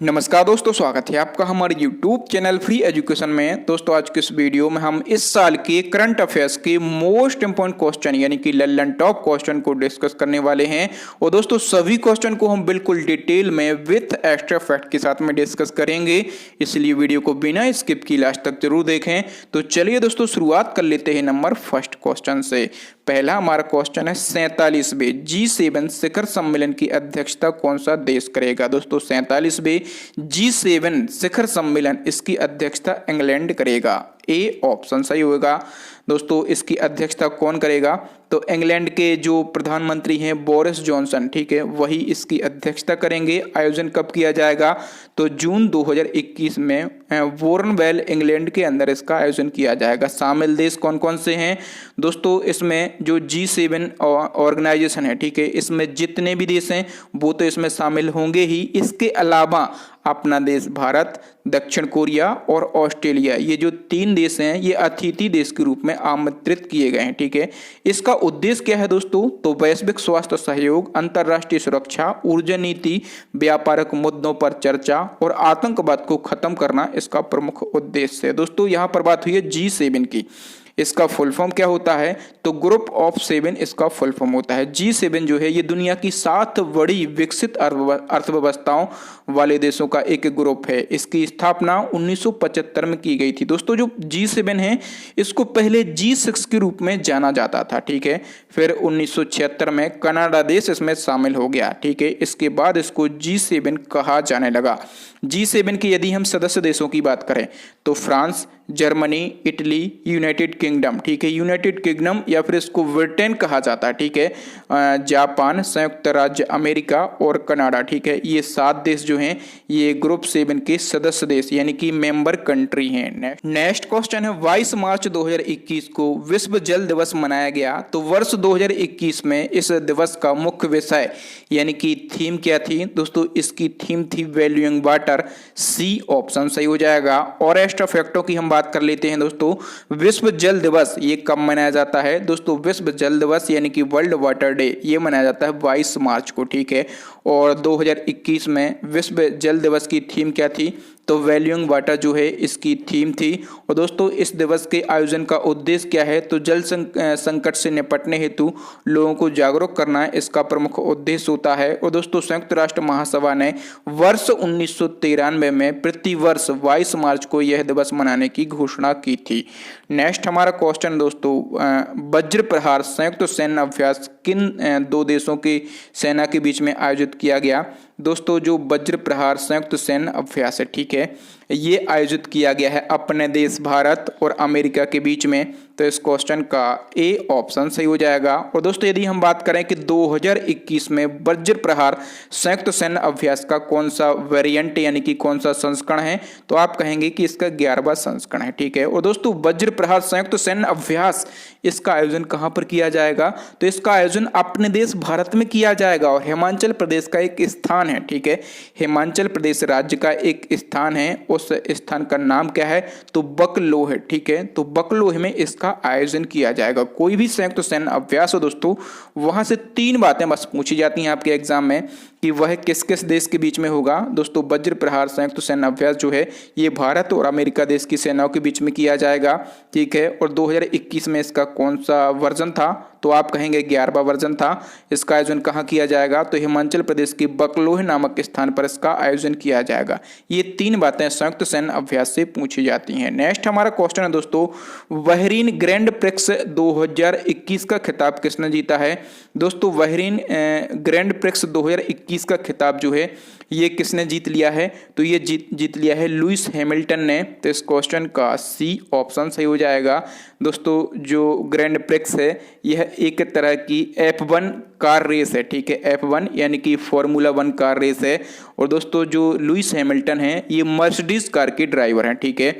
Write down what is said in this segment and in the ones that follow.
नमस्कार दोस्तों, स्वागत है आपका हमारे YouTube चैनल फ्री एजुकेशन में। दोस्तों आज के इस वीडियो में हम इस साल के करंट अफेयर्स के मोस्ट इंपॉर्टेंट क्वेश्चन यानी कि लल्लन टॉप क्वेश्चन को डिस्कस करने वाले हैं। और दोस्तों सभी क्वेश्चन को हम बिल्कुल डिटेल में विथ एक्स्ट्रा फैक्ट के साथ में डिस्कस करेंगे, इसलिए वीडियो को बिना स्किप की लास्ट तक जरूर देखें। तो चलिए दोस्तों शुरुआत कर लेते हैं नंबर फर्स्ट क्वेश्चन से। पहला हमारा क्वेश्चन है 47वें G7 शिखर सम्मेलन की अध्यक्षता कौन सा देश करेगा। दोस्तों 47वें G7 शिखर सम्मेलन इसकी अध्यक्षता इंग्लैंड करेगा। ए ऑप्शन सही होगा। दोस्तों इसकी अध्यक्षता कौन करेगा, तो इंग्लैंड के जो प्रधानमंत्री हैं बोरिस जॉनसन, ठीक है, वही इसकी अध्यक्षता करेंगे। आयोजन कब किया जाएगा, तो जून 2021 में वॉर्नवेल इंग्लैंड के अंदर इसका आयोजन किया जाएगा। शामिल देश कौन कौन से हैं दोस्तों, इसमें जो G7 ऑर्गेनाइजेशन है, ठीक है, इसमें जितने भी देश हैं वो तो इसमें शामिल होंगे ही। इसके अलावा अपना देश भारत, दक्षिण कोरिया और ऑस्ट्रेलिया, ये जो 3 देश हैं ये अतिथि देश के रूप में आमंत्रित किए गए हैं, ठीक है। इसका उद्देश्य क्या है दोस्तों, तो वैश्विक स्वास्थ्य सहयोग, अंतर्राष्ट्रीय सुरक्षा, ऊर्जा नीति, व्यापारिक मुद्दों पर चर्चा और आतंकवाद को खत्म करना इसका प्रमुख उद्देश्य है। दोस्तों यहाँ पर बात हुई है G7 की, इसका फुल फॉर्म क्या होता है, तो ग्रुप ऑफ 7 इसका फुल फॉर्म होता है। G7 जो है ये दुनिया की 7 बड़ी विकसित अर्थव्यवस्थाओं वाले देशों का एक ग्रुप है। इसकी स्थापना 1975 में की गई थी। दोस्तों जो G7 है इसको पहले G6 के रूप में जाना जाता था, ठीक है। फिर 1976 में कनाडा देश इसमें शामिल हो गया, ठीक है। इसके बाद इसको G7 कहा जाने लगा। G7 के यदि हम सदस्य देशों की बात करें तो France, Germany, Italy, United kingdom, ठीक है, यूनाइटेड किंगडम या फिर इसको ब्रिटेन कहा जाता है, ठीक है, जापान, संयुक्त राज्य अमेरिका और कनाडा, ठीक है। ये 7 देश जो हैं ये ग्रुप 7 के सदस्य देश यानी कि मेंबर कंट्री हैं। नेक्स्ट क्वेश्चन है 22 मार्च 2021 को विश्व जल दिवस मनाया गया। तो वर्ष 2021 में इस दिवस का मुख्य विषय यानी कि थीम क्या थी दोस्तों, इसकी थीम थी वैल्यूइंग वाटर। सी ऑप्शन सही हो जाएगा। और एक्स्ट्रा फैक्टों की हम बात कर लेते हैं दोस्तों। विश्व जल दिवस ये कब मनाया जाता है दोस्तों, विश्व जल दिवस यानी कि वर्ल्ड वाटर डे ये मनाया जाता है 22 मार्च को, ठीक है। और 2021 में विश्व जल दिवस की थीम क्या थी, तो वैल्यूइंग वाटर जो है इसकी थीम थी। और दोस्तों इस दिवस के आयोजन का उद्देश्य क्या है, तो जल संकट से निपटने हेतु लोगों को जागरूक करना इसका प्रमुख उद्देश्य होता है। और दोस्तों संयुक्त राष्ट्र महासभा ने वर्ष 1993 में प्रतिवर्ष 22 मार्च को यह दिवस मनाने की घोषणा की थी। नेक्स्ट हमारा क्वेश्चन दोस्तों, वज्र प्रहार संयुक्त सैन्य अभ्यास किन 2 देशों की सेना के बीच में आयोजित किया गया। दोस्तों जो वज्र प्रहार संयुक्त सैन्य अभ्यास है, ठीक है, ये आयोजित किया गया है अपने देश भारत और अमेरिका के बीच में। तो इस क्वेश्चन का ए ऑप्शन सही हो जाएगा। और दोस्तों यदि हम बात करें कि 2021 में वज्र प्रहार संयुक्त सैन्य अभ्यास का कौन सा वेरिएंट यानी कि कौन सा संस्करण है, तो आप कहेंगे कि इसका 11वां संस्करण है, ठीक है। और दोस्तों वज्र प्रहार संयुक्त सैन्य अभ्यास इसका आयोजन कहाँ पर किया जाएगा, तो इसका आयोजन अपने देश भारत में किया जाएगा और हिमाचल प्रदेश का एक स्थान है, ठीक है। हिमाचल प्रदेश राज्य का एक स्थान है, उस स्थान का नाम क्या है, तो बकलोह है, ठीक है। तो बकलोह में इसका आयोजन किया जाएगा। कोई भी संयुक्त सैन्य अभ्यास हो दोस्तों, वहां से 3 बातें बस पूछी जाती हैं आपके एग्जाम में कि वह किस किस देश के बीच में होगा। दोस्तों वज्र प्रहार संयुक्त सैन्य अभ्यास जो है ये भारत और अमेरिका देश की सेनाओं के बीच में किया जाएगा, ठीक है। और 2021 में इसका कौन सा वर्जन था, तो आप कहेंगे 11वां वर्जन था। इसका आयोजन कहाँ किया जाएगा, तो हिमाचल प्रदेश की बकलोह नामक स्थान पर इसका आयोजन किया जाएगा। ये 3 बातें संयुक्त सैन्य अभ्यास से पूछी जाती हैं। नेक्स्ट हमारा क्वेश्चन है दोस्तों, बहरीन ग्रैंड प्रिक्स 2021 का खिताब किसने जीता है। दोस्तों बहरीन ग्रैंड प्रिक्स 2021 का खिताब जो है ये किसने जीत लिया है, तो ये जीत लिया है लुइस हैमिल्टन ने। तो इस क्वेश्चन का सी ऑप्शन सही हो जाएगा। दोस्तों जो ग्रैंड प्रिक्स है यह एक तरह की F1 कार रेस है, ठीक है, F1 यानी कि फॉर्मूला 1 कार रेस है। और दोस्तों जो लुइस हैमिल्टन है ये मर्सिडीज कार के ड्राइवर हैं, ठीक है।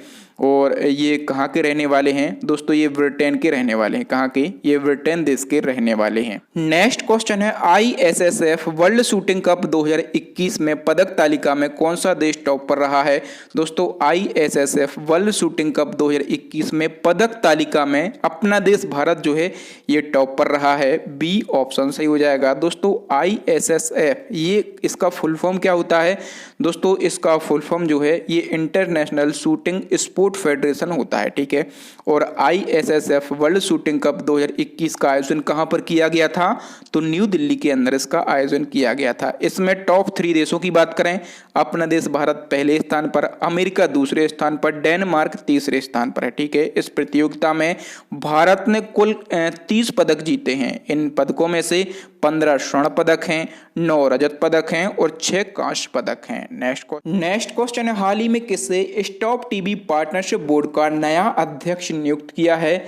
और ये कहाँ के रहने वाले हैं दोस्तों, ये ब्रिटेन के रहने वाले हैं। कहाँ के? ये ब्रिटेन देश के रहने वाले हैं। नेक्स्ट क्वेश्चन है ISSF वर्ल्ड शूटिंग कप 2021 में पदक तालिका में कौन सा देश टॉप पर रहा है? दोस्तों ISSF वर्ल्ड शूटिंग कप 2021 में पदक तालिका में अपना देश भारत जो है ये टॉप पर रहा है। बी ऑप्शन सही हो जाएगा। दोस्तों ISSF ये इसका फुल फॉर्म क्या होता है? दोस्तों इसका फुल फॉर्म जो है ये इंटरनेशनल शूटिंग स्पोर्ट फेडरेशन होता है, ठीक है। और ISSF वर्ल्ड शूटिंग कप 2021 का आयोजन कहां पर किया गया था? तो न्यू दिल्ली के अंदर इसका आयोजन किया गया था। इसमें टॉप 3 देशों की बात करें, अपना देश भारत पहले स्थान पर, अमेरिका दूसरे स्थान पर, डेनमार्क तीसरे स्थान पर है, ठीक है। इस प्रतियोगिता में भारत ने कुल 30 पदक जीते हैं। इन पदकों में से 15 स्वर्ण पदक हैं, 9 रजत पदक हैं और 6 कांस्य पदक हैं। नेक्स्ट क्वेश्चन है, हाल ही में किसे स्टॉप टीबी पार्टनरशिप बोर्ड का नया अध्यक्ष नियुक्त किया है?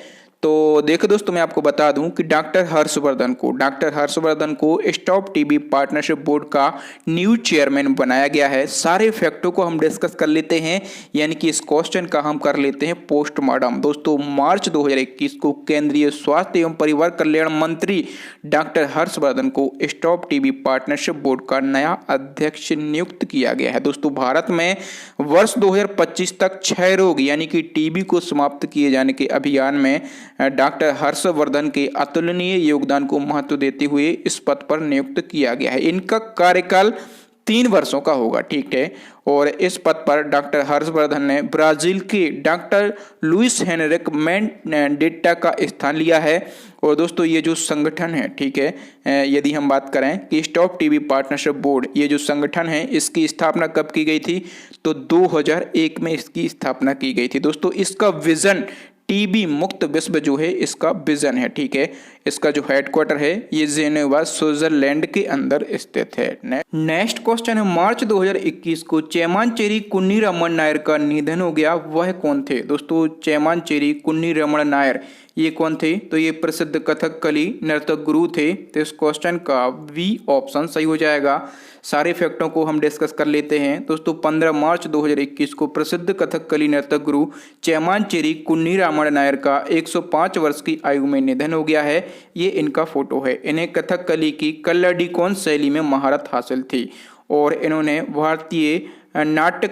तो देखो दोस्तों, मैं आपको बता दूं कि डॉक्टर हर्षवर्धन को स्टॉप टीबी पार्टनरशिप बोर्ड का न्यू चेयरमैन बनाया गया है। सारे फैक्टों को हम डिस्कस कर लेते हैं, यानी कि इस क्वेश्चन का हम कर लेते हैं पोस्टमार्टम। दोस्तों मार्च 2021 को केंद्रीय स्वास्थ्य एवं परिवार कल्याण मंत्री डॉक्टर हर्षवर्धन को स्टॉप टीबी पार्टनरशिप बोर्ड का नया अध्यक्ष नियुक्त किया गया है। दोस्तों भारत में वर्ष 2025 तक क्षय रोग यानी कि टीबी को समाप्त किए जाने के अभियान में डॉक्टर हर्षवर्धन के अतुलनीय योगदान को महत्व देते हुए इस पद पर नियुक्त किया गया है। इनका कार्यकाल 3 वर्षों का होगा, ठीक है। और इस पद पर डॉक्टर हर्षवर्धन ने ब्राजील के डॉक्टर लुइस हेनरिक मैंडेटा का स्थान लिया है। और दोस्तों ये जो संगठन है, ठीक है, यदि हम बात करें कि स्टॉप टीबी पार्टनरशिप बोर्ड, ये जो संगठन है इसकी स्थापना कब की गई थी? तो 2001 में इसकी स्थापना की गई थी। दोस्तों इसका विजन टीबी मुक्त विश्व जो है इसका विजन है, ठीक है। इसका जो हेडक्वार्टर है ये जेनेवा स्विट्जरलैंड के अंदर स्थित है। नेक्स्ट क्वेश्चन है, मार्च 2021 को चेम्मांचेरी कुन्नी रमन नायर का निधन हो गया, वह कौन थे? दोस्तों चेम्मांचेरी कुन्नी रमन नायर ये कौन थे? तो ये प्रसिद्ध कथकली नर्तक गुरु थे। तो इस क्वेश्चन का बी ऑप्शन सही हो जाएगा। सारे फैक्टों को हम डिस्कस कर लेते हैं। दोस्तों 15 मार्च 2021 को प्रसिद्ध कथकली नर्तक गुरु चेम्मांचेरी कुन्नी रामन नायर का 105 वर्ष की आयु में निधन हो गया है। ये इनका फोटो है। इन्हें कथकली की कल्लाडीकोन शैली में महारत हासिल थी और इन्होंने भारतीय नाट्य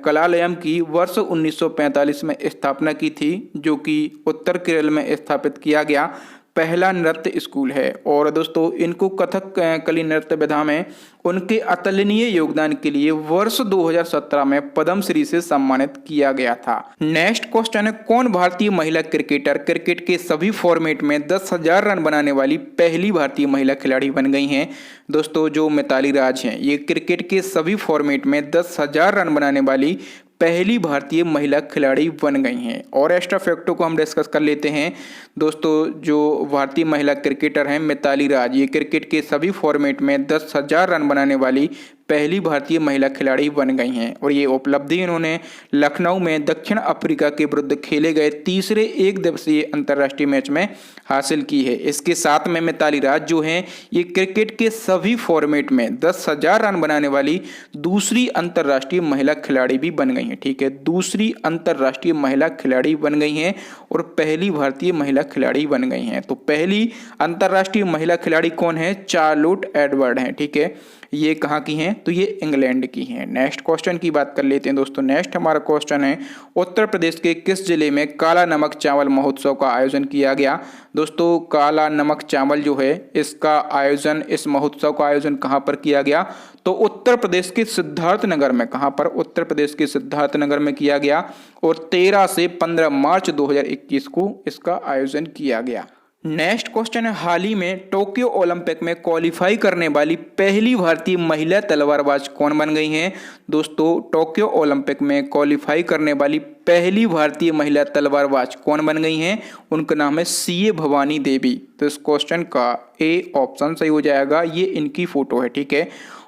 कलालयम की वर्ष 1945 में स्थापना की थी, जो कि उत्तर केरल में स्थापित किया गया पहला नृत्य स्कूल है। और दोस्तों इनको कथक कली नृत्य विधा में उनके अतुलनीय योगदान के लिए वर्ष 2017 में पद्मश्री से सम्मानित किया गया था। नेक्स्ट क्वेश्चन है, कौन भारतीय महिला क्रिकेटर क्रिकेट के सभी फॉर्मेट में 10,000 रन बनाने वाली पहली भारतीय महिला खिलाड़ी बन गई हैं? दोस्तों जो मिताली राज हैं ये क्रिकेट के सभी फॉर्मेट में 10,000 रन बनाने वाली पहली भारतीय महिला खिलाड़ी बन गई हैं। और एक्स्ट्रा फैक्टों को हम डिस्कस कर लेते हैं। दोस्तों जो भारतीय महिला क्रिकेटर हैं मिताली राज, ये क्रिकेट के सभी फॉर्मेट में 10,000 रन बनाने वाली पहली भारतीय महिला खिलाड़ी बन गई हैं। और ये उपलब्धि इन्होंने लखनऊ में दक्षिण अफ्रीका के विरुद्ध खेले गए तीसरे एक दिवसीय अंतर्राष्ट्रीय मैच में हासिल की है। इसके साथ में मिताली राज जो हैं ये क्रिकेट के सभी फॉर्मेट में 10,000 रन बनाने वाली दूसरी अंतर्राष्ट्रीय महिला खिलाड़ी भी बन गई हैं, ठीक है। दूसरी अंतर्राष्ट्रीय महिला खिलाड़ी बन गई हैं और पहली भारतीय महिला खिलाड़ी बन गई हैं। तो पहली अंतर्राष्ट्रीय महिला खिलाड़ी कौन है? चार्लोट एडवर्ड हैं, ठीक है। ये कहाँ की हैं? तो ये इंग्लैंड की हैं। नेक्स्ट क्वेश्चन की बात कर लेते हैं दोस्तों। नेक्स्ट हमारा क्वेश्चन है, उत्तर प्रदेश के किस जिले में काला नमक चावल महोत्सव का आयोजन किया गया? दोस्तों काला नमक चावल जो है इसका आयोजन, इस महोत्सव का आयोजन कहाँ पर किया गया? तो उत्तर प्रदेश के सिद्धार्थनगर में। कहाँ पर? उत्तर प्रदेश के सिद्धार्थनगर में किया गया और 13 से 15 मार्च 2021 को इसका आयोजन किया गया। नेक्स्ट क्वेश्चन है, हाल ही में टोक्यो ओलंपिक में क्वालिफाई करने वाली पहली भारतीय महिला तलवारबाज कौन बन गई हैं? दोस्तों टोक्यो ओलंपिक में क्वालिफाई करने वाली पहली भारतीय महिला तलवारबाज कौन बन गई हैं? उनका नाम है सीए भवानी देवी। तो इस क्वेश्चन का ए ऑप्शन सही हो जाएगा। ये इनकी फोटो है, ठीक है।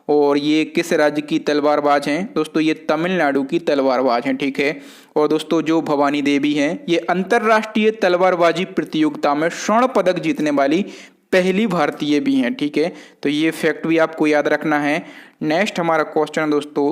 और ये किस राज्य की तलवारबाज हैं? दोस्तों ये तमिलनाडु की तलवारबाज हैं, ठीक है। और दोस्तों जो भवानी देवी हैं ये अंतर्राष्ट्रीय तलवारबाजी प्रतियोगिता में स्वर्ण पदक जीतने वाली पहली भारतीय भी हैं, ठीक है। तो ये फैक्ट भी आपको याद रखना है। नेक्स्ट हमारा क्वेश्चन है दोस्तों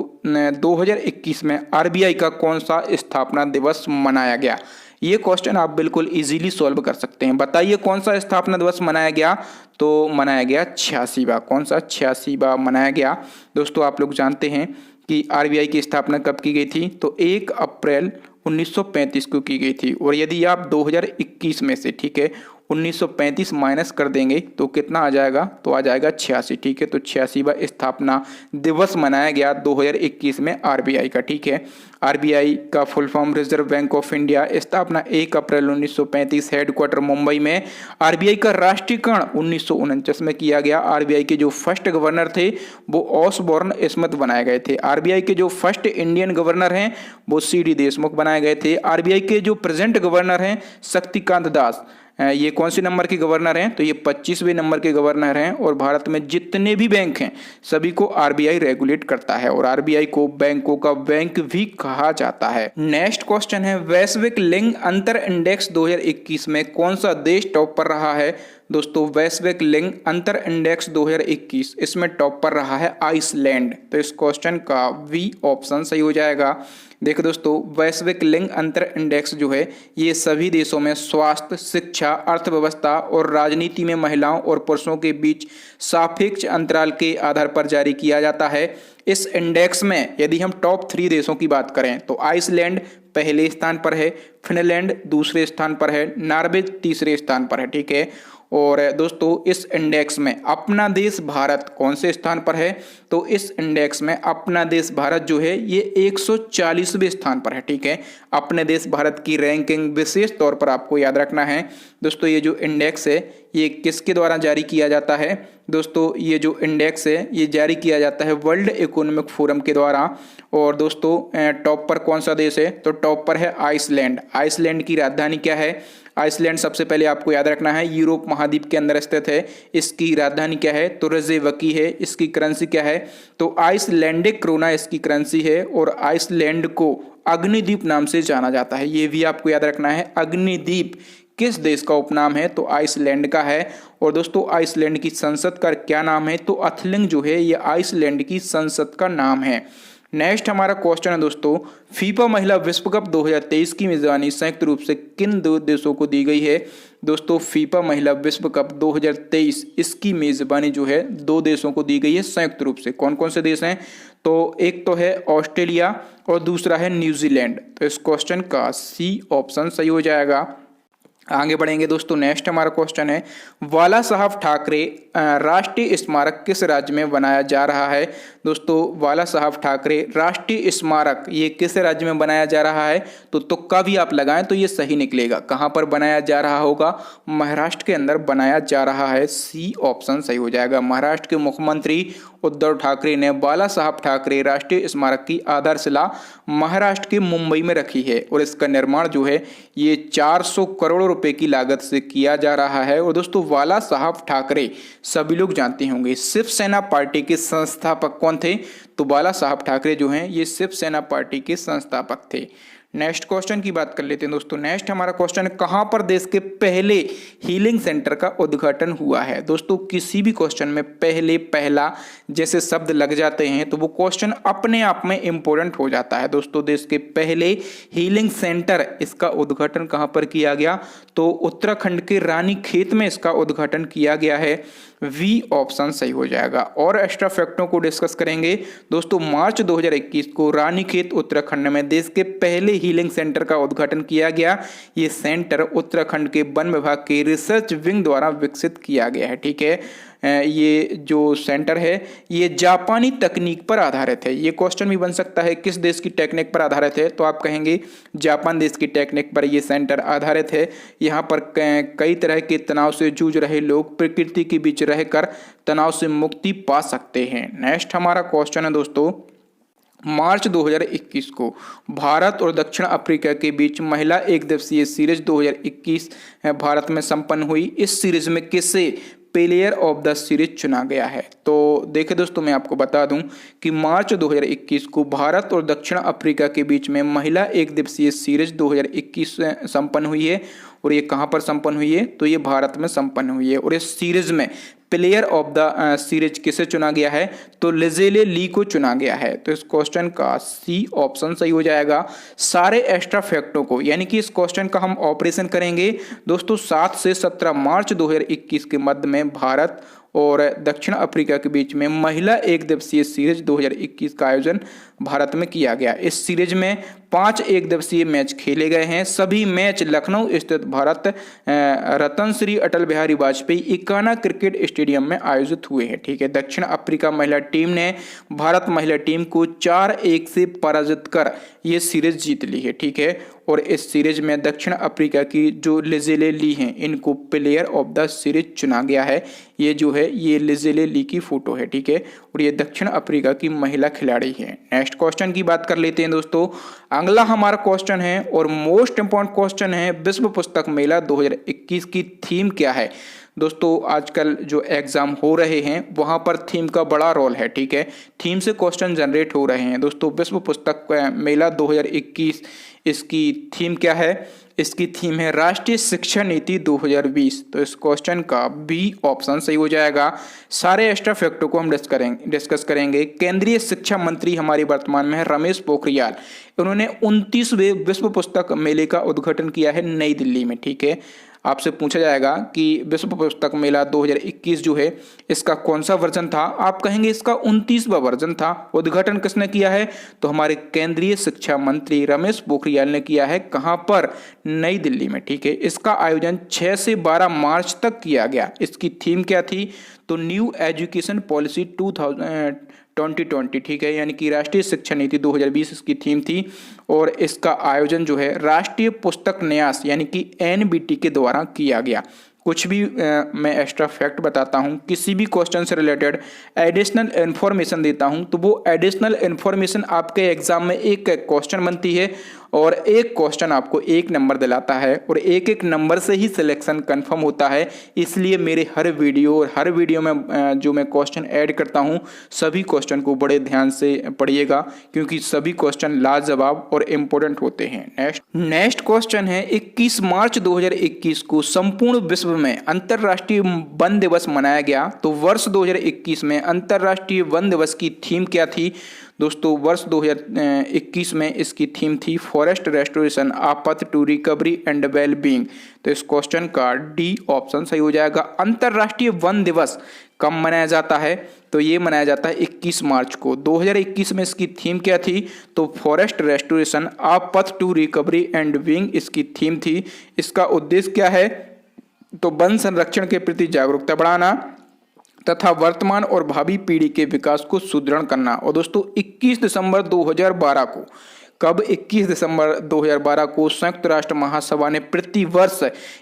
2021 में आरबीआई का कौन सा स्थापना दिवस मनाया गया। ये क्वेश्चन आप बिल्कुल इजीली सॉल्व कर सकते हैं। बताइए कौन सा स्थापना दिवस मनाया गया, तो मनाया गया 86वां। कौन सा 86वां मनाया गया। दोस्तों आप लोग जानते हैं कि आरबीआई की स्थापना कब की गई थी, तो 1 अप्रैल 1935 को की गई थी। और यदि आप 2021 में से, ठीक है, 1935 माइनस कर देंगे तो कितना आ जाएगा, तो आ जाएगा 86। ठीक है, तो 86वां स्थापना दिवस मनाया गया 2021 में आरबीआई का। ठीक है, आरबीआई का full form reserve bank of India, स्थापना 1 अप्रैल 1935, हेडक्वार्टर मुंबई में। आरबीआई का राष्ट्रीयकरण 1949 में किया गया। आरबीआई के जो फर्स्ट गवर्नर थे वो ऑसबॉर्न स्मिथ बनाए गए थे। आरबीआई के जो फर्स्ट इंडियन गवर्नर हैं वो सीडी देशमुख बनाए गए थे। आरबीआई के जो प्रेजेंट गवर्नर हैं शक्तिकांत दास, ये कौन से नंबर के गवर्नर हैं, तो ये 25वें नंबर के गवर्नर हैं। और भारत में जितने भी बैंक हैं सभी को आरबीआई रेगुलेट करता है और आरबीआई को बैंकों का बैंक भी कहा जाता है। नेक्स्ट क्वेश्चन है वैश्विक लिंग अंतर इंडेक्स 2021 में कौन सा देश टॉप पर रहा है। दोस्तों वैश्विक लिंग अंतर इंडेक्स 2021, इसमें टॉप पर रहा है आइसलैंड। तो इस क्वेश्चन का बी ऑप्शन सही हो जाएगा। देखो दोस्तों वैश्विक लिंग अंतर इंडेक्स जो है ये सभी देशों में स्वास्थ्य, शिक्षा, अर्थव्यवस्था और राजनीति में महिलाओं और पुरुषों के बीच सापेक्ष अंतराल के आधार पर जारी किया जाता है। इस इंडेक्स में यदि हम टॉप 3 देशों की बात करें तो आइसलैंड पहले स्थान पर है, फिनलैंड दूसरे स्थान पर है, नॉर्वे तीसरे स्थान पर है। ठीक है, और दोस्तों इस इंडेक्स में अपना देश भारत कौन से स्थान पर है, तो इस इंडेक्स में अपना देश भारत जो है ये 140वें स्थान पर है। ठीक है, अपने देश भारत की रैंकिंग विशेष तौर पर आपको याद रखना है। दोस्तों ये जो इंडेक्स है ये किसके द्वारा जारी किया जाता है, दोस्तों ये जो इंडेक्स है ये जारी किया जाता है वर्ल्ड इकोनॉमिक फोरम के द्वारा। और दोस्तों टॉप पर कौन सा देश है, तो टॉप पर है आइसलैंड। आइसलैंड की राजधानी क्या है, आइसलैंड सबसे पहले आपको याद रखना है यूरोप महाद्वीप के अंदर स्थित है। इसकी राजधानी क्या है, तो रेयकजाविक है। इसकी करेंसी क्या है, तो आइसलैंडिक क्रोना इसकी करेंसी है। और आइसलैंड को अग्निद्वीप नाम से जाना जाता है, ये भी आपको याद रखना है। अग्निद्वीप किस देश का उपनाम है, तो आइसलैंड का है। और दोस्तों आइसलैंड की संसद का क्या नाम है, तो अथलिंग जो है ये आइसलैंड की संसद का नाम है। नेक्स्ट हमारा क्वेश्चन है दोस्तों फीफा महिला विश्व कप 2023 की मेजबानी संयुक्त रूप से किन 2 देशों को दी गई है। दोस्तों फीफा महिला विश्व कप 2023 इसकी मेजबानी जो है 2 देशों को दी गई है संयुक्त रूप से। कौन कौन से देश हैं, तो एक तो है ऑस्ट्रेलिया और दूसरा है न्यूजीलैंड। तो इस क्वेश्चन का सी ऑप्शन सही हो जाएगा। आगे बढ़ेंगे दोस्तों, नेक्स्ट हमारा क्वेश्चन है बाला साहब ठाकरे राष्ट्रीय स्मारक किस राज्य में बनाया जा रहा है। दोस्तों बाला साहब ठाकरे राष्ट्रीय स्मारक ये किस राज्य में बनाया जा रहा है, तो तुक्का भी आप लगाएं तो ये सही निकलेगा। कहां पर बनाया जा रहा होगा, महाराष्ट्र के अंदर बनाया जा रहा है। सी ऑप्शन सही हो जाएगा। महाराष्ट्र के मुख्यमंत्री उद्धव ठाकरे ने बाला साहब ठाकरे राष्ट्रीय स्मारक की आधारशिला महाराष्ट्र के मुंबई में रखी है। और इसका निर्माण जो है ये 400 करोड़ रुपए की लागत से किया जा रहा है। और दोस्तों बाला साहब ठाकरे सभी लोग जानते होंगे शिवसेना पार्टी के संस्थापक कौन थे, तो बाला साहब ठाकरे जो हैं ये शिवसेना पार्टी के संस्थापक थे। नेक्स्ट क्वेश्चन की बात कर लेते हैं दोस्तों। नेक्स्ट हमारा क्वेश्चन है कहां पर देश के पहले हीलिंग सेंटर का उद्घाटन हुआ है। दोस्तों किसी भी क्वेश्चन में पहले पहला जैसे शब्द लग जाते हैं तो वो क्वेश्चन अपने आप में इंपॉर्टेंट हो जाता है। दोस्तों देश के पहले हीलिंग सेंटर इसका उद्घाटन कहां पर किया गया, तो उत्तराखंड के रानीखेत में इसका उद्घाटन किया गया है। वी ऑप्शन सही हो जाएगा। और एक्स्ट्रा फैक्टों को डिस्कस करेंगे दोस्तों। मार्च 2021 को रानीखेत उत्तराखंड में देश के पहले हीलिंग सेंटर का उद्घाटन किया गया। ये सेंटर उत्तराखंड के वन विभाग के रिसर्च विंग द्वारा विकसित किया गया है। ठीक है, ये जो सेंटर है ये जापानी तकनीक पर आधारित है। ये क्वेश्चन भी बन सकता है किस देश की टेक्निक पर आधारित है, तो आप कहेंगे जापान देश की टेक्निक पर ये सेंटर आधारित है। यहाँ पर कई तरह के तनाव से जूझ रहे लोग प्रकृति के बीच रहकर तनाव से मुक्ति पा सकते हैं। नेक्स्ट हमारा क्वेश्चन है दोस्तों मार्च 2021 को भारत और दक्षिण अफ्रीका के बीच महिला एक दिवसीय सीरीज 2021 भारत में संपन्न हुई। इस सीरीज में किसे प्लेयर ऑफ द सीरीज चुना गया है, तो देखिए दोस्तों मैं आपको बता दूं कि मार्च 2021 को भारत और दक्षिण अफ्रीका के बीच में महिला एक दिवसीय सीरीज 2021 संपन्न हुई है। और ये कहां पर संपन्न हुई है, तो ये भारत में संपन्न हुई है। और इस सीरीज में प्लेयर ऑफ द सीरीज किसे चुना गया है, तो लिजेले ली को चुना गया है। तो इस क्वेश्चन का सी ऑप्शन सही हो जाएगा। सारे एक्स्ट्रा फैक्टों को, यानी कि इस क्वेश्चन का हम ऑपरेशन करेंगे दोस्तों 7 से 17 मार्च 2021 के मध्य में भारत और दक्षिण अफ्रीका के बीच में महिला एक दिवसीय सीरीज 2021 का आयोजन भारत में किया गया। इस सीरीज में 5 एक दिवसीय मैच खेले गए हैं। सभी मैच लखनऊ स्थित भारत रतन श्री अटल बिहारी वाजपेयी इकाना क्रिकेट स्टेडियम में आयोजित हुए हैं। ठीक है, दक्षिण अफ्रीका महिला टीम ने भारत महिला टीम को 4-1 से पराजित कर ये सीरीज जीत ली है। ठीक है, और इस सीरीज में दक्षिण अफ्रीका की जो लिजेले ली हैं, इनको प्लेयर ऑफ द सीरीज चुना गया है। ये जो है ये लिजेले ली की फोटो है। ठीक है, और ये दक्षिण अफ्रीका की महिला खिलाड़ी है। नेक्स्ट क्वेश्चन की बात कर लेते हैं दोस्तों। अगला हमारा क्वेश्चन है और मोस्ट इंपॉर्टेंट क्वेश्चन है, विश्व पुस्तक मेला 2021 की थीम क्या है। दोस्तों आजकल जो एग्जाम हो रहे हैं वहां पर थीम का बड़ा रोल है। ठीक है, थीम से क्वेश्चन जनरेट हो रहे हैं। दोस्तों विश्व पुस्तक मेला 2021, इसकी थीम क्या है, इसकी थीम है राष्ट्रीय शिक्षा नीति 2020। तो इस क्वेश्चन का बी ऑप्शन सही हो जाएगा। सारे एक्स्ट्रा फैक्टों को हम डिस्कस करेंगे। केंद्रीय शिक्षा मंत्री हमारे वर्तमान में है रमेश पोखरियाल। उन्होंने 29वें विश्व पुस्तक मेले का उद्घाटन किया है नई दिल्ली में। ठीक है, आपसे पूछा जाएगा कि विश्व पुस्तक मेला 2021 जो है इसका कौन सा वर्जन था, आप कहेंगे इसका 29वां वर्जन था। उद्घाटन किसने किया है, तो हमारे केंद्रीय शिक्षा मंत्री रमेश पोखरियाल ने किया है। कहां पर, नई दिल्ली में। ठीक है, इसका आयोजन 6 से 12 मार्च तक किया गया। इसकी थीम क्या थी, तो न्यू एजुकेशन पॉलिसी 2020। ठीक है, यानी कि राष्ट्रीय शिक्षा नीति 2020 इसकी थीम थी। और इसका आयोजन जो है राष्ट्रीय पुस्तक न्यास यानी कि एनबीटी के द्वारा किया गया। कुछ भी मैं एक्स्ट्रा फैक्ट बताता हूं, किसी भी क्वेश्चन से रिलेटेड एडिशनल इन्फॉर्मेशन देता हूं, तो वो एडिशनल इन्फॉर्मेशन आपके एग्जाम में एक क्वेश्चन बनती है और एक क्वेश्चन आपको 1 नंबर दिलाता है और एक नंबर से ही सिलेक्शन कंफर्म होता है। इसलिए मेरे हर वीडियो में जो मैं क्वेश्चन ऐड करता हूं, सभी क्वेश्चन को बड़े ध्यान से पढ़िएगा क्योंकि सभी क्वेश्चन लाजवाब और इम्पोर्टेंट होते हैं। नेक्स्ट क्वेश्चन है, 21 मार्च 2021 को संपूर्ण विश्व में अंतर्राष्ट्रीय वन दिवस मनाया गया। तो वर्ष 2021 में अंतर्राष्ट्रीय वन दिवस की थीम क्या थी। दोस्तों वर्ष 2021 में इसकी थीम थी forest restoration, a path to recovery and well being. तो इस क्वेश्चन का डी ऑप्शन सही हो जाएगा। अंतर्राष्ट्रीय वन दिवस कब मनाया जाता है, तो ये मनाया जाता है 21 मार्च को। 2021 में इसकी थीम क्या थी, तो forest restoration, a path to recovery and being इसकी थीम थी। इसका उद्देश्य क्या है, तो वन संरक्षण के प्रति जागरूकता बढ़ाना तथा वर्तमान और भावी पीढ़ी के विकास को सुदृढ़ करना। और दोस्तों 21 दिसंबर 2012 को, कब, 21 दिसंबर 2012 को संयुक्त राष्ट्र महासभा ने प्रतिवर्ष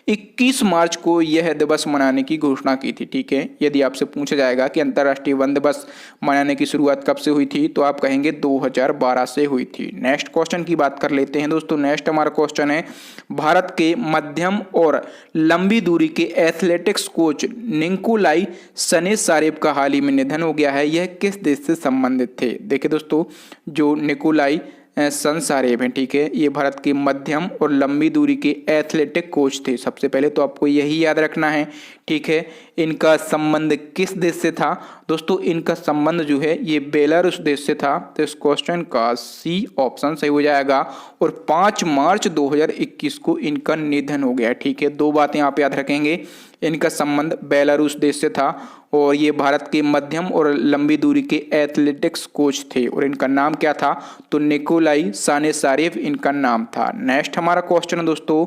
21 मार्च को यह दिवस मनाने की घोषणा की थी। ठीक है, यदि आपसे पूछा जाएगा कि अंतर्राष्ट्रीय वन दिवस मनाने की शुरुआत कब से हुई थी, तो आप कहेंगे 2012 से हुई थी। नेक्स्ट क्वेश्चन की बात कर लेते हैं दोस्तों। नेक्स्ट हमारा क्वेश्चन है, भारत के मध्यम और लंबी दूरी के एथलेटिक्स कोच निकोलाई सनेसारेव का हाल ही में निधन हो गया है। यह किस देश से संबंधित थे। देखिए दोस्तों, जो निकोलाई सनसारेव हैं, ठीक है, ये भारत के मध्यम और लंबी दूरी के एथलेटिक कोच थे। सबसे पहले तो आपको यही याद रखना है। ठीक है, इनका संबंध किस देश से था, दोस्तों इनका संबंध जो है ये बेलारूस देश से था। तो इस क्वेश्चन का सी ऑप्शन सही हो जाएगा। और 5 मार्च 2021 को इनका निधन हो गया। ठीक है, 2 बातें आप याद रखेंगे, इनका संबंध बेलारूस देश से था और ये भारत के मध्यम और लंबी दूरी के एथलेटिक्स कोच थे। और इनका नाम क्या था, तो निकोलाई सनेसारेव इनका नाम था। नेक्स्ट हमारा क्वेश्चन है दोस्तों,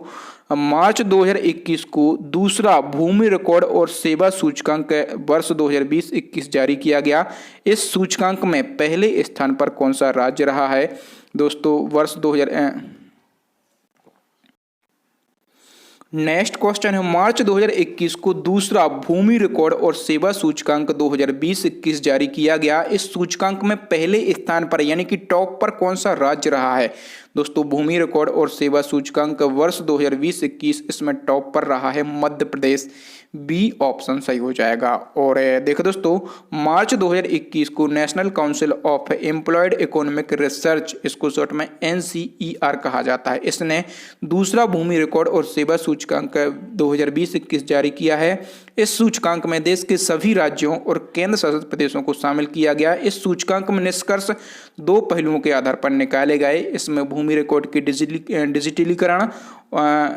मार्च 2021 को दूसरा भूमि रिकॉर्ड और सेवा सूचकांक वर्ष 2020-21 जारी किया गया। इस सूचकांक में पहले स्थान पर कौन सा राज्य रहा है। दोस्तों वर्ष 2000 नेक्स्ट क्वेश्चन है, मार्च 2021 को दूसरा भूमि रिकॉर्ड और सेवा सूचकांक 2020-21 जारी किया गया। इस सूचकांक में पहले स्थान पर यानी कि टॉप पर कौन सा राज्य रहा है। दोस्तों भूमि रिकॉर्ड और सेवा सूचकांक वर्ष 2020-21 इसमें टॉप पर रहा है मध्य प्रदेश। बी ऑप्शन सही हो जाएगा। और देखो दोस्तों, मार्च 2021 को national council of employed economic research, इसको शॉर्ट में NCER कहा जाता है, इसने दूसरा भूमि रिकॉर्ड और सेवा सूचकांक 2020-21 जारी किया है। इस सूचकांक में देश के सभी राज्यों और केंद्र शासित प्रदेशों को शामिल किया गया। इस सूचकांक में निष्कर्ष दो पहलुओं के आधार पर निकाले गए। इसमें भूमि रिकॉर्ड की डिजिटलीकरण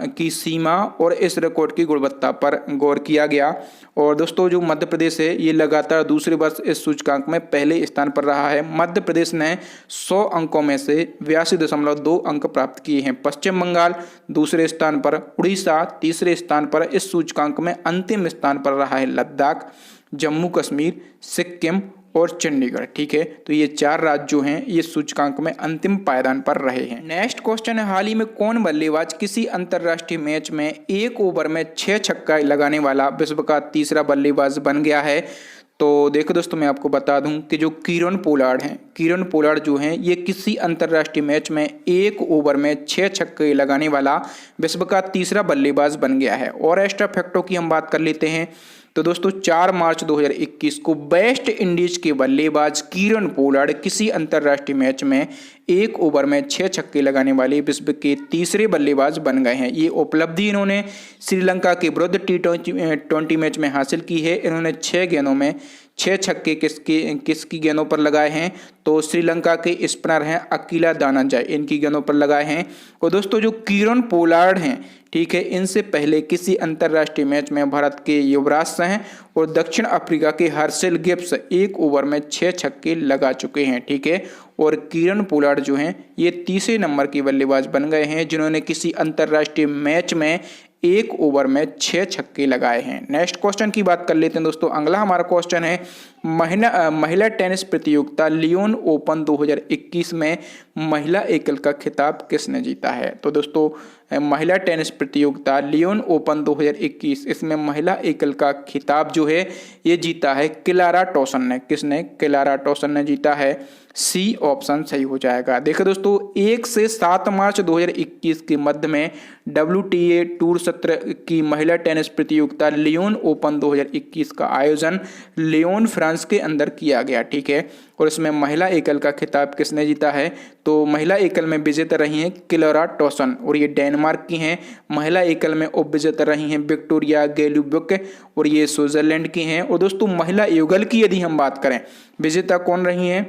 की सीमा और इस रिकॉर्ड की गुणवत्ता पर गौर किया गया। और दोस्तों जो मध्य प्रदेश है ये लगातार दूसरे वर्ष इस सूचकांक में पहले स्थान पर रहा है। मध्य प्रदेश ने 100 अंकों में से 82.2 अंक प्राप्त किए हैं। पश्चिम बंगाल दूसरे स्थान पर, उड़ीसा तीसरे स्थान पर। इस सूचकांक में अंतिम स्थान पर रहा है लद्दाख, जम्मू कश्मीर, सिक्किम और चंडीगढ़। ठीक है, तो ये 4 राज्य जो हैं ये सूचकांक में अंतिम पायदान पर रहे हैं। नेक्स्ट क्वेश्चन है, हाल ही में कौन बल्लेबाज किसी अंतरराष्ट्रीय मैच में 1 ओवर में 6 छक्का लगाने वाला विश्व का तीसरा बल्लेबाज बन गया है? तो देखो दोस्तों, मैं आपको बता दूं कि जो कीरन पोलार्ड हैं, कीरन पोलार्ड जो हैं ये किसी अंतरराष्ट्रीय मैच में 1 ओवर में 6 छक्के लगाने वाला विश्व का तीसरा बल्लेबाज बन गया है। और एक्स्ट्रा फैक्टों की हम बात कर लेते हैं। तो दोस्तों 4 मार्च 2021 को वेस्ट इंडीज के बल्लेबाज कीरन पोलार्ड किसी अंतरराष्ट्रीय मैच में 1 ओवर में 6 छक्के लगाने वाले विश्व के तीसरे बल्लेबाज बन गए हैं। ये उपलब्धि इन्होंने श्रीलंका के विरुद्ध T20 मैच में हासिल की है। इन्होंने 6 गेंदों में 6 छक्के किसकी गेंदों पर लगाए हैं? तो श्रीलंका के स्पिनर हैं अकीला दानाजाई, इनकी गेंदों पर लगाए हैं। और दोस्तों जो कीरन पोलार्ड हैं, ठीक है, इनसे पहले किसी अंतरराष्ट्रीय मैच में भारत के युवराज सिंह और दक्षिण अफ्रीका के हर्षल गिब्स 1 ओवर में 6 छक्के लगा चुके हैं। ठीक है, और कीरन पोलार्ड जो हैं ये तीसरे नंबर के बल्लेबाज बन गए हैं जिन्होंने किसी अंतरराष्ट्रीय मैच में 1 ओवर में 6 छक्के लगाए हैं। नेक्स्ट क्वेश्चन की बात कर लेते हैं दोस्तों। अगला हमारा क्वेश्चन है, महिला टेनिस प्रतियोगिता लियोन ओपन 2021 में महिला एकल का खिताब किसने जीता है? तो दोस्तों महिला टेनिस प्रतियोगिता लियोन ओपन 2021, इसमें महिला एकल का खिताब जो है ये जीता है क्लारा टॉसन ने। किसने? क्लारा टॉसन ने जीता है। सी ऑप्शन सही हो जाएगा। देखो दोस्तों 1 से 7 मार्च 2021 के मध्य में WTA टूर सत्र की महिला टेनिस प्रतियोगिता लियोन ओपन 2021 का आयोजन लियोन फ्रांस के अंदर किया गया। ठीक है, और इसमें महिला एकल का खिताब किसने जीता है? तो महिला एकल में विजेता रही हैं क्लारा टॉसन और ये डेनमार्क की हैं। महिला एकल में उप विजेता रही हैं विक्टोरिया गेलुबुक और ये स्विट्जरलैंड की हैं। और दोस्तों महिला युगल की यदि हम बात करें, विजेता कौन रही हैं?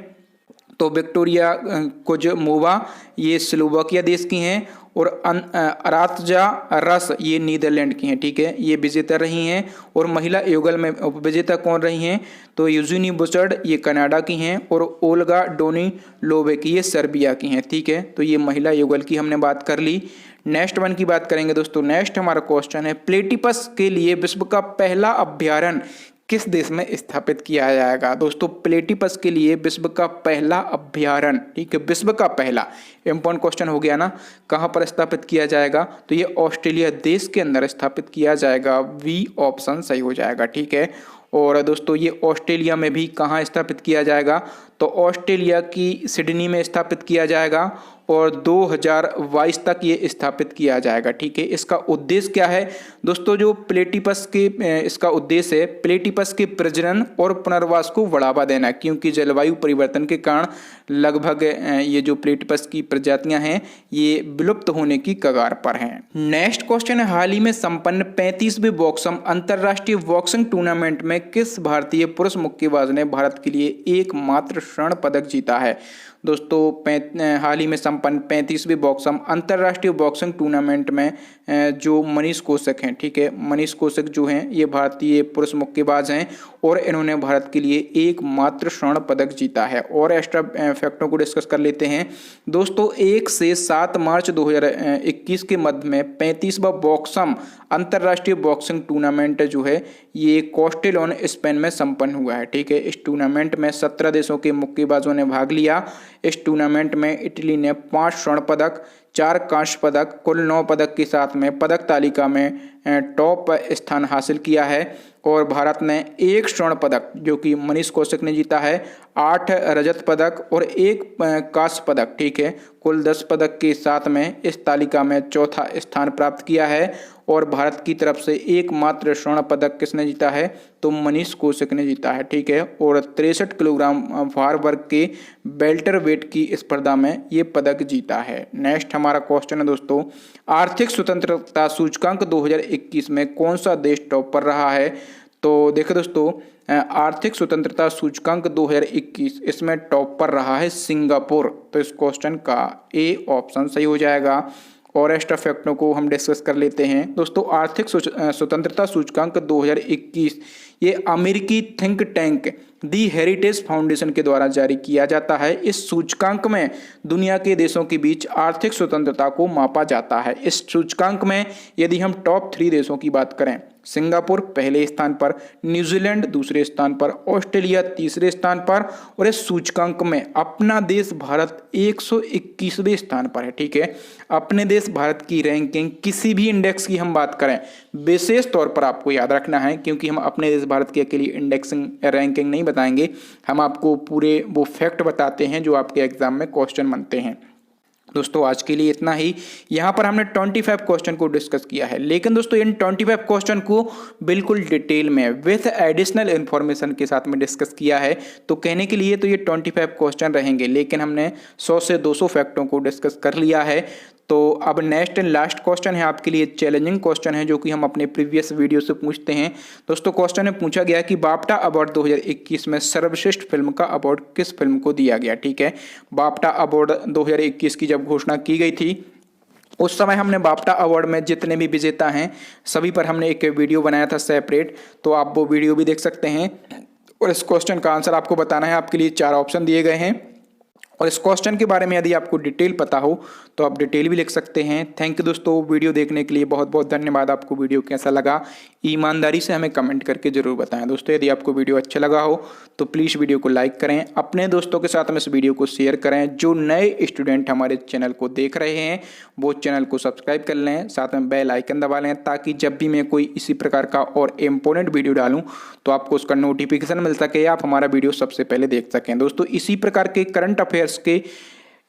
तो विक्टोरिया कुजमोवा ये स्लोवाकिया देश की हैं और अरात्जा रस ये नीदरलैंड की हैं। ठीक है, ये विजेता रही हैं। और महिला युगल में विजेता कौन रही हैं? तो यूजिनी बुचर्ड ये कनाडा की हैं और ओल्गा डोनिलोवेक ये सर्बिया की हैं। ठीक है, तो ये महिला युगल की हमने बात कर ली। नेक्स्ट वन की बात करेंगे दोस्तों। नेक्स्ट हमारा क्वेश्चन है, प्लेटिपस के लिए विश्व का पहला अभ्यारण्य किस देश में स्थापित किया जाएगा? दोस्तों प्लेटिपस के लिए विश्व का पहला अभ्यारण्य, ठीक है, विश्व का पहला, इंपॉर्टेंट क्वेश्चन हो गया ना, कहां पर स्थापित किया जाएगा? तो ये ऑस्ट्रेलिया देश के अंदर स्थापित किया जाएगा। वी ऑप्शन सही हो जाएगा। ठीक है, और दोस्तों ये ऑस्ट्रेलिया में भी कहाँ स्थापित किया जाएगा? तो ऑस्ट्रेलिया की सिडनी में स्थापित किया जाएगा और 2022 तक ये स्थापित किया जाएगा। ठीक है, इसका उद्देश्य क्या है दोस्तों? जो प्लेटिपस के इसका उद्देश्य है प्लेटिपस के प्रजनन और पुनर्वास को बढ़ावा देना, क्योंकि जलवायु परिवर्तन के कारण लगभग ये जो प्लेटिपस की प्रजातियां हैं ये विलुप्त होने की कगार पर हैं। नेक्स्ट क्वेश्चन है, हाल ही में संपन्न 35वें बॉक्सम अंतरराष्ट्रीय बॉक्सिंग टूर्नामेंट में किस भारतीय पुरुष मुक्केबाज ने भारत के लिए एकमात्र स्वर्ण पदक जीता है? दोस्तों हाल ही में संपन्न 35वें बॉक्सम अंतरराष्ट्रीय बॉक्सिंग टूर्नामेंट में जो मनीष कौशिक हैं, ठीक है, मनीष कौशिक जो हैं ये भारतीय पुरुष मुक्केबाज हैं और इन्होंने भारत के लिए एकमात्र स्वर्ण पदक जीता है। और एक्स्ट्रा फैक्टों को डिस्कस कर लेते हैं दोस्तों। 1 से 7 मार्च 2021 के मध्य में 35वां बॉक्सम अंतरराष्ट्रीय बॉक्सिंग टूर्नामेंट जो है ये कास्टेलोन स्पेन में संपन्न हुआ है। ठीक है, इस टूर्नामेंट में 17 देशों के मुक्केबाजों ने भाग लिया। इस टूर्नामेंट में इटली ने 5 स्वर्ण पदक, 4 कांस्य पदक, कुल 9 पदक के साथ में पदक तालिका में टॉप स्थान हासिल किया है। और भारत ने 1 स्वर्ण पदक जो कि मनीष कौशिक ने जीता है, 8 रजत पदक और 1 कांस्य पदक, ठीक है, कुल 10 पदक के साथ में इस तालिका में चौथा स्थान प्राप्त किया है। और भारत की तरफ से एकमात्र स्वर्ण पदक किसने जीता है? तो मनीष कौशिक ने जीता है। ठीक है, और 63 किलोग्राम भार वर्ग के बेल्टर वेट की स्पर्धा में ये पदक जीता है। नेक्स्ट हमारा क्वेश्चन है दोस्तों, आर्थिक स्वतंत्रता सूचकांक 2021 में कौन सा देश टॉप पर रहा है? तो देखो दोस्तों, आर्थिक स्वतंत्रता सूचकांक 2021 इसमें टॉप पर रहा है सिंगापुर। तो इस क्वेश्चन का ए ऑप्शन सही हो जाएगा। और एक्स्ट्रा फैक्टों को हम डिस्कस कर लेते हैं दोस्तों। आर्थिक स्वतंत्रता सूचकांक 2021 ये अमेरिकी थिंक टैंक दी हेरिटेज फाउंडेशन के द्वारा जारी किया जाता है। इस सूचकांक में दुनिया के देशों के बीच आर्थिक स्वतंत्रता को मापा जाता है। इस सूचकांक में यदि हम टॉप 3 देशों की बात करें, सिंगापुर पहले स्थान पर, न्यूजीलैंड दूसरे स्थान पर, ऑस्ट्रेलिया तीसरे स्थान पर, और इस सूचकांक में अपना देश भारत 121वें स्थान पर है। ठीक है, अपने देश भारत की रैंकिंग किसी भी इंडेक्स की हम बात करें, विशेष तौर पर आपको याद रखना है, क्योंकि हम अपने देश भारत की अकेली इंडेक्सिंग रैंकिंग नहीं बताएंगे, हम आपको पूरे वो फैक्ट बताते हैं जो आपके एग्जाम में क्वेश्चन बनते हैं। दोस्तों आज के लिए इतना ही। यहाँ पर हमने 25 क्वेश्चन को डिस्कस किया है, लेकिन दोस्तों इन 25 क्वेश्चन को बिल्कुल डिटेल में विथ एडिशनल इन्फॉर्मेशन के साथ में डिस्कस किया है। तो कहने के लिए तो ये 25 क्वेश्चन रहेंगे, लेकिन हमने 100 से 200 फैक्टों को डिस्कस कर लिया है। तो अब नेक्स्ट एंड लास्ट क्वेश्चन है आपके लिए, चैलेंजिंग क्वेश्चन है जो कि हम अपने प्रीवियस वीडियो से पूछते हैं। दोस्तों क्वेश्चन में पूछा गया कि बाफ्टा अवार्ड 2021 में सर्वश्रेष्ठ फिल्म का अवार्ड किस फिल्म को दिया गया। ठीक है, बाफ्टा अवार्ड 2021 की जब घोषणा की गई थी, उस समय हमने बाफ्टा अवार्ड में जितने भी विजेता हैं सभी पर हमने एक वीडियो बनाया था सेपरेट, तो आप वो वीडियो भी देख सकते हैं। और इस क्वेश्चन का आंसर आपको बताना है। आपके लिए 4 ऑप्शन दिए गए हैं, और इस क्वेश्चन के बारे में यदि आपको डिटेल पता हो तो आप डिटेल भी लिख सकते हैं। थैंक यू दोस्तों, वीडियो देखने के लिए बहुत बहुत धन्यवाद। आपको वीडियो कैसा लगा ईमानदारी से हमें कमेंट करके जरूर बताएं। दोस्तों यदि आपको वीडियो अच्छा लगा हो तो प्लीज़ वीडियो को लाइक करें, अपने दोस्तों के साथ में इस वीडियो को शेयर करें। जो नए स्टूडेंट हमारे चैनल को देख रहे हैं वो चैनल को सब्सक्राइब कर लें, साथ में बेल आइकन दबा लें, ताकि जब भी मैं कोई इसी प्रकार का और इम्पोर्टेंट वीडियो डालूँ तो आपको उसका नोटिफिकेशन मिल सके, आप हमारा वीडियो सबसे पहले देख सकें। दोस्तों इसी प्रकार के करंट अफेयर्स के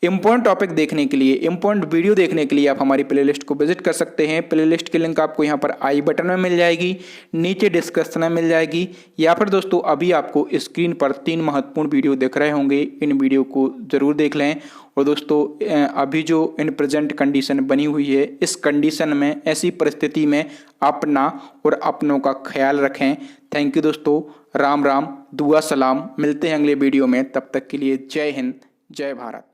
इंपॉर्टेंट टॉपिक देखने के लिए, इंपॉर्टेंट वीडियो देखने के लिए आप हमारी प्लेलिस्ट को विजिट कर सकते हैं। प्लेलिस्ट की लिंक आपको यहाँ पर आई बटन में मिल जाएगी, नीचे डिस्क्रिप्शन में मिल जाएगी, या फिर दोस्तों अभी आपको स्क्रीन पर 3 महत्वपूर्ण वीडियो दिख रहे होंगे, इन वीडियो को ज़रूर देख लें। और दोस्तों अभी जो इन प्रेजेंट कंडीशन बनी हुई है, इस कंडीशन में, ऐसी परिस्थिति में अपना और अपनों का ख्याल रखें। थैंक यू दोस्तों, राम राम, दुआ सलाम, मिलते हैं अगले वीडियो में। तब तक के लिए जय हिंद, जय भारत।